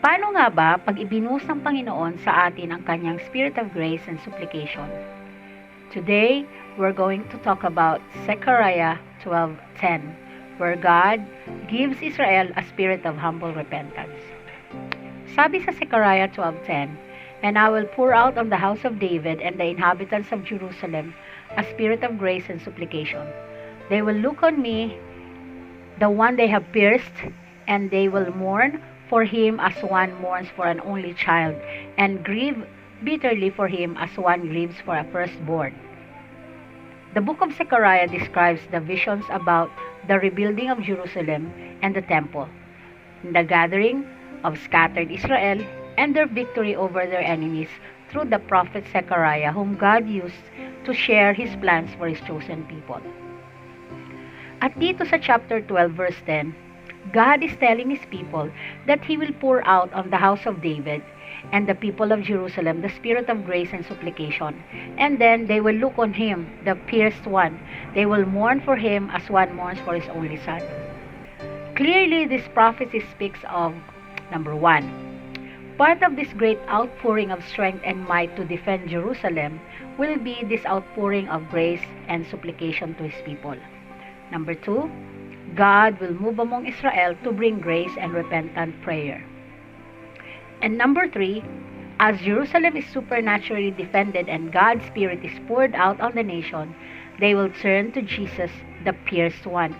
Paano nga ba pag ibinuhos ng Panginoon sa atin ang kanyang spirit of grace and supplication? Today, we're going to talk about Zechariah 12:10, where God gives Israel a spirit of humble repentance. Sabi sa Zechariah 12:10, "And I will pour out on the house of David and the inhabitants of Jerusalem a spirit of grace and supplication. They will look on me, the one they have pierced, and they will mourn for him as one mourns for an only child, and grieve bitterly for him as one grieves for a firstborn." The book of Zechariah describes the visions about the rebuilding of Jerusalem and the temple, the gathering of scattered Israel, and their victory over their enemies through the prophet Zechariah, whom God used to share His plans for His chosen people. At dito sa chapter 12 verse 10, God is telling His people that He will pour out on the house of David and the people of Jerusalem the spirit of grace and supplication. And then they will look on Him, the pierced one. They will mourn for Him as one mourns for his only son. Clearly, this prophecy speaks of, number one, part of this great outpouring of strength and might to defend Jerusalem will be this outpouring of grace and supplication to His people. Number two, God will move among Israel to bring grace and repentant prayer. And number three, as Jerusalem is supernaturally defended and God's Spirit is poured out on the nation, they will turn to Jesus, the pierced one.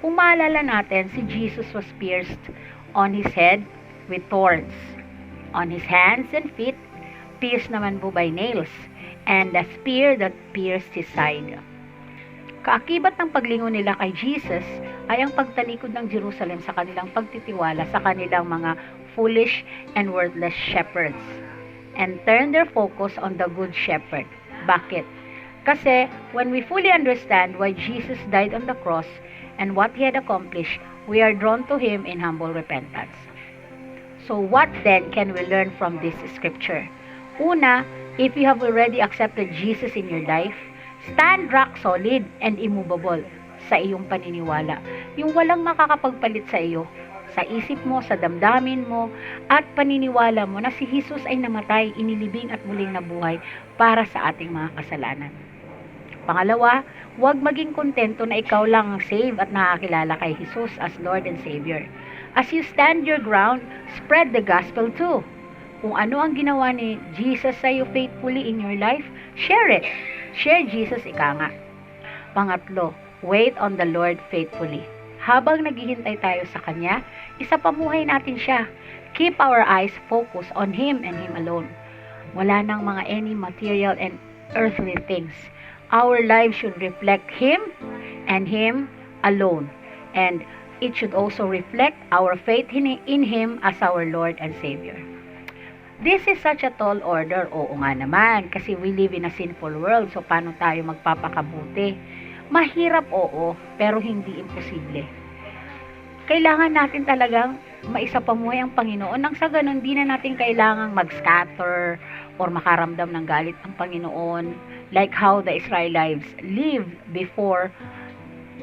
Kung maalala natin, si Jesus was pierced on His head with thorns, on His hands and feet, pierced naman po by nails, and the spear that pierced His side. Kaakibat ng paglingon nila kay Jesus ay ang pagtalikod ng Jerusalem sa kanilang pagtitiwala sa kanilang mga foolish and worthless shepherds, and turn their focus on the good shepherd. Bakit? Kasi when we fully understand why Jesus died on the cross and what He had accomplished, we are drawn to Him in humble repentance. So what then can we learn from this scripture? Una, if you have already accepted Jesus in your life, stand rock solid and immovable sa iyong paniniwala. Yung walang makakapagpalit sa iyo, sa isip mo, sa damdamin mo, at paniniwala mo na si Jesus ay namatay, inilibing at muling nabuhay para sa ating mga kasalanan. Pangalawa, huwag maging kontento na ikaw lang ang save at nakakilala kay Jesus as Lord and Savior. As you stand your ground, spread the gospel too. Kung ano ang ginawa ni Jesus sa iyo faithfully in your life, share it. Share Jesus, ika nga. Pangatlo, wait on the Lord faithfully. Habang naghihintay tayo sa Kanya, isapamuhay natin siya. Keep our eyes focused on Him and Him alone. Wala nang mga any material and earthly things. Our lives should reflect Him and Him alone. And it should also reflect our faith in Him as our Lord and Savior. This is such a tall order. Oo nga naman, kasi we live in a sinful world, so paano tayo magpapakabuti? Mahirap, oo, pero hindi imposible. Kailangan natin talagang maisapamuhay ang Panginoon nang sa ganun, di na natin kailangang mag-scatter or makaramdam ng galit ang Panginoon, like how the Israelites lived before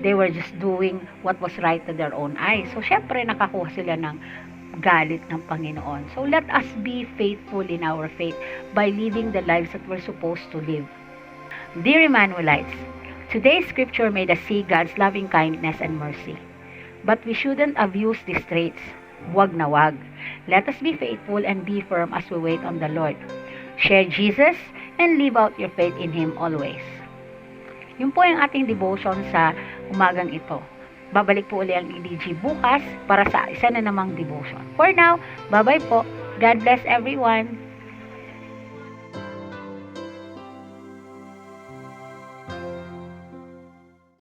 they were just doing what was right to their own eyes. So, syempre, nakakuha sila ng galit ng Panginoon. So let us be faithful in our faith by living the lives that we're supposed to live. Dear Emmanuelites, today's scripture made us see God's loving kindness and mercy. But we shouldn't abuse these traits. Wag na wag. Let us be faithful and be firm as we wait on the Lord. Share Jesus and live out your faith in Him always. Yun po yung ating devotion sa umagang ito. Babalik po ulit ang EDG bukas para sa isa na namang devotion. For now, bye-bye po. God bless everyone.